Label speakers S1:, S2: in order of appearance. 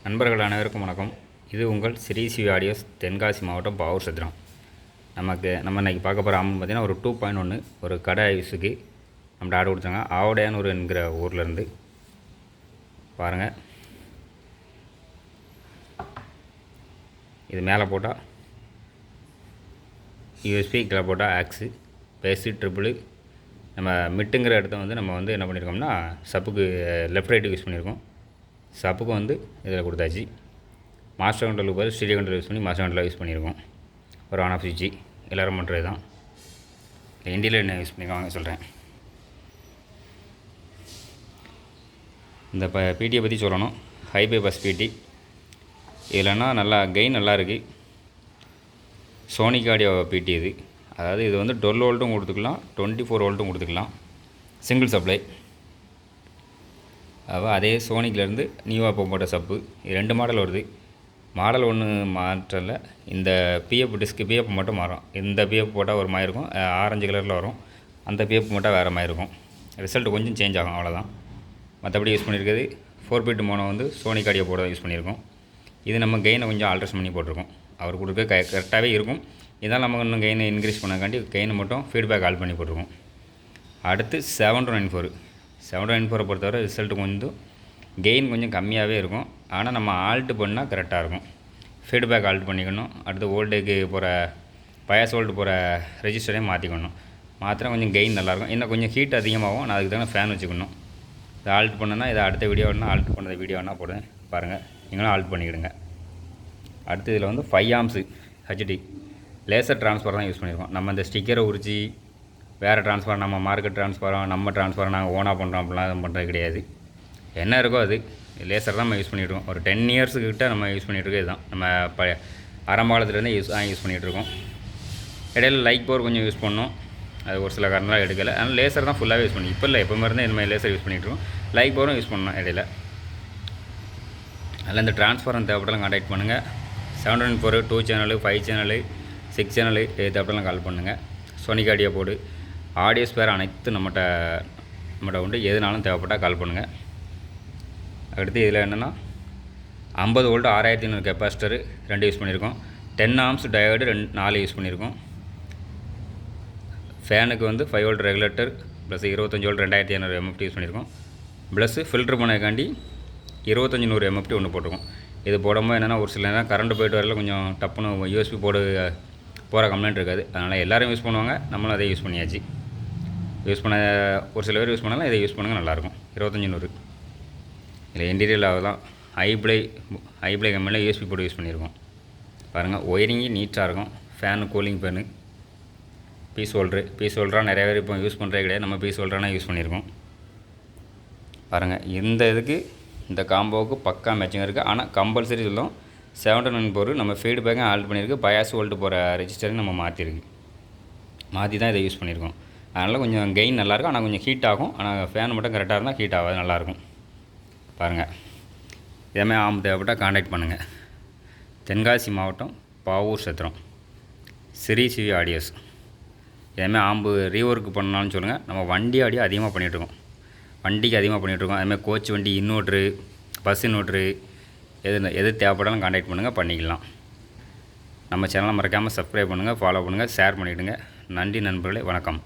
S1: நண்பர்கள் அனைவருக்கும் வணக்கம். இது உங்கள் ஸ்ரீ சிவி ஆடியோஸ், தென்காசி மாவட்டம் பாவூர் சத்திரம். நம்ம இன்றைக்கி பார்க்க போகிற ஆம்பு பார்த்திங்கன்னா ஒரு 2.1 ஒரு கடை யூஸுக்கு நம்மகிட்ட ஆர்டர் கொடுத்தாங்க. ஆவடையானூர் என்கிற ஊர்லேருந்து. பாருங்கள், இது மேலே போட்டால் யூஎஸ்பி, கீழே போட்டால் ஆக்ஸு, பேஸு, ட்ரிபிள். நம்ம மிட்டுங்கிற இடத்த நம்ம என்ன பண்ணியிருக்கோம்னா சப்புக்கு லெஃப்ட் ரைட்டுக்கு யூஸ் பண்ணியிருக்கோம். சப்புக்கு இதில் கொடுத்தாச்சு. மாஸ்டர் கண்ட்ரோலுக்கு பதில் ஸ்டீரியோ கண்ட்ரோல் யூஸ் பண்ணி மாஸ்டர் கண்ட்ரோல் யூஸ் பண்ணியிருக்கோம். ஒரு ஆன் ஆஃப் சுவிட்சு எல்லோரும் பண்ணுறது தான். இண்டியில் என்ன யூஸ் பண்ணியிருக்காங்க சொல்கிறேன். இந்த பிடியை பற்றி சொல்லணும். ஹைபை பஸ் பிடி இல்லைன்னா நல்லா கெயின் நல்லா இருக்குது. சோனிக் ஆடியோ பிடி இது. அதாவது இது 12 வோல்ட்டும் கொடுத்துக்கலாம், 24 வோல்ட்டும் கொடுத்துக்கலாம். Single supply. அதே சோனிக்லேருந்து நியூவாக போட்ட சப்பு. இது 2 மாடல் வருது. மாடல் ஒன்று மாற்றல. இந்த பிஎஃப் டிஸ்க்கு பிஎஃப் மட்டும் மாறும். இந்த பிஎஃப் போட்டால் ஒரு மாதிரி இருக்கும், ஆரஞ்சு கலரில் வரும். அந்த பிஎஃப் போட்டால் வேறு மாதிரி இருக்கும். ரிசல்ட் கொஞ்சம் சேஞ்ச் ஆகும், அவ்வளோதான். மற்றபடி யூஸ் பண்ணியிருக்கிறது 4 பிட் மோனோ சோனிக் ஆடியோ போட யூஸ் பண்ணியிருக்கோம். இது நம்ம கெயினை கொஞ்சம் ஆல்ட்ரேஷன் பண்ணி போட்டிருக்கோம். அவர் கொடுக்க கரெக்டாகவே இருக்கும். இதான் நம்ம இன்னும் கெயினை இன்க்ரீஸ் பண்ணக்காண்டி கெயினை மட்டும் ஃபீட்பேக் ஆல் பண்ணி போட்டிருக்கோம். அடுத்து 7294. 7294 பொறுத்தவரை ரிசல்ட் கெயின் கொஞ்சம் கம்மியாகவே இருக்கும். ஆனால் நம்ம ஆல்ட்டு பண்ணால் கரெக்டாக இருக்கும். ஃபீட்பேக் ஆல்ட் பண்ணிக்கணும். அடுத்து ஓல்டேஜுக்கு போகிற பயாஸ் வோல்ட் போகிற ரெஜிஸ்டரையும் மாற்றிக்கணும். மாத்திரம் கொஞ்சம் கெயின் நல்லாயிருக்கும். இன்னும் கொஞ்சம் ஹீட் அதிகமாகும். நான் அதுக்கு தானே ஃபேன் வச்சுக்கணும். இதை ஆல்ட் பண்ணனா இதை அடுத்த வீடியோ வேணால் ஆல்ட் பண்ண வீடியோ வேணால் போடுவேன், பாருங்கள். நீங்களும் ஆல்ட் பண்ணிக்கிடுங்க. அடுத்து இதில் 5 ஆம்ஸு ஹெச்டி லேசர் ட்ரான்ஸ்ஃபார் தான் யூஸ் பண்ணியிருக்கோம். நம்ம இந்த ஸ்டிக்கரை உரிச்சு வேறு ட்ரான்ஸ்ஃபார், நம்ம மார்க்கெட் ட்ரான்ஸ்ஃபாரம், நம்ம ட்ரான்ஸ்ஃபாரம் நாங்கள் ஓனாக பண்ணுறோம் அப்படிலாம் பண்ணுறது கிடையாது. என்ன இருக்கோ அது லேசர் தான் நம்ம யூஸ் பண்ணிகிட்ருக்கோம். ஒரு 10 இயர்ஸுக்கிட்ட நம்ம யூஸ் பண்ணிகிட்ருக்கோம். இதுதான் நம்ம ஆரம்பகாலத்துலேருந்தே யூஸ் பண்ணிகிட்ருக்கோம். இடையில லைட் பவர் கொஞ்சம் யூஸ் பண்ணோம். அது ஒரு சில காரணம்லாம் எடுக்கலை. அதனால் லேசர் தான் ஃபுல்லாகவே யூஸ் பண்ணி இப்போ இல்லை, எப்போவுமே இருந்தால் இந்த மாதிரி லேசர் யூஸ் பண்ணிகிட்ருக்கோம். லைட் பவரும் யூஸ் பண்ணோம் இடையில. அதில் இந்த ட்ரான்ஸ்ஃபாரம் தேவைப்பட்டாலும் கான்டாக்ட் பண்ணுங்கள். 794 2 சேனலு, 5 சேனலு, 6 சேனலு தேவைப்பட்டாலும் கால் பண்ணுங்கள். Sonic audio board, audio spare அனைத்து நம்மகிட்ட எதுனாலும் தேவைப்பட்டால் கால் பண்ணுங்கள். அடுத்து இதில் என்னென்னா 50 வோல்ட் 6500 கெப்பாசிட்டரு 2 யூஸ் பண்ணியிருக்கோம். 10 ஆம்ஸ் டயோடு 4 யூஸ் பண்ணியிருக்கோம். ஃபேனுக்கு 5 volt regulator plus 25 volt 2500 MFD use பண்ணியிருக்கோம். ப்ளஸ்ஸு ஃபில்ட்ரு பண்ணக்காண்டி 2500 எம்எஃப்டி ஒன்று போட்டிருக்கோம். இது போடும்போது என்னென்னா ஒரு சில நேரம் கரண்ட் போய்ட்டு வரல கொஞ்சம் டப்புன்னு யூஎஸ்பி போர்டு போகிற கம்ப்ளைண்ட் இருக்காது. அதனால் எல்லோரும் யூஸ் பண்ணுவாங்க, நம்மளும் அதை யூஸ் பண்ணியாச்சு. யூஸ் பண்ண ஒரு சில பேர் யூஸ் பண்ணாலும் இதை யூஸ் பண்ணுங்கள், நல்லாயிருக்கும். 2500 இல்லை இன்டீரியல் ஆகலாம். ஹைப்ளை கம்பெனியில் யூஎஸ்பி போர்டு யூஸ் பண்ணியிருக்கோம். பாருங்கள், ஒயரிங்கி நீட்டாக இருக்கும். ஃபேனு, கூலிங் ஃபேனு, பீஸ் ஹோல்டராக நிறைய பேர் இப்போ யூஸ் பண்ணுறதே கிடையாது. நம்ம பீஸ் ஹோல்டராக யூஸ் பண்ணியிருக்கோம். பாருங்கள், இந்த காம்போவுக்கு பக்கா மேட்சிங் இருக்குது. ஆனால் கம்பல்சரி சொல்லும் 794 நம்ம ஃபீட்பேக்கும் ஆல்ட் பண்ணியிருக்கு. பயாஸ் வோல்ட் போகிற ரெஜிஸ்டரையும் நம்ம மாற்றி தான் இதை யூஸ் பண்ணியிருக்கோம். அதனால் கொஞ்சம் கெயின் நல்லாயிருக்கும். ஆனால் கொஞ்சம் ஹீட் ஆகும். ஆனால் ஃபேன் மட்டும் கரெக்டாக இருந்தால் ஹீட் ஆகாது, நல்லாயிருக்கும். பாருங்கள், இதேமாதிரி ஆம்பு தேவைப்பட்டால் கான்டாக்ட் பண்ணுங்கள். தென்காசி மாவட்டம் பாவூர் சத்திரம், ஸ்ரீ சிவி ஆடியோஸ். இதேமாதிரி ஆம்பு ரீஒர்க் பண்ணாலும் சொல்லுங்கள். நம்ம வண்டி ஆடியோ அதிகமாக பண்ணிகிட்ருக்கோம். வண்டிக்கு அதிகமாக பண்ணிகிட்ருக்கோம். அதுமாதிரி கோச் வண்டி, இன்வெர்ட்ரு, பஸ் இன்வெர்ட்ரு, எது தேவைப்பட்டாலும் கான்டாக்ட் பண்ணுங்கள், பண்ணிக்கலாம். நம்ம சேனலை மறக்காமல் சப்ஸ்கிரைப் பண்ணுங்கள், ஃபாலோ பண்ணுங்கள், ஷேர் பண்ணிவிடுங்க. நன்றி நண்பர்களே, வணக்கம்.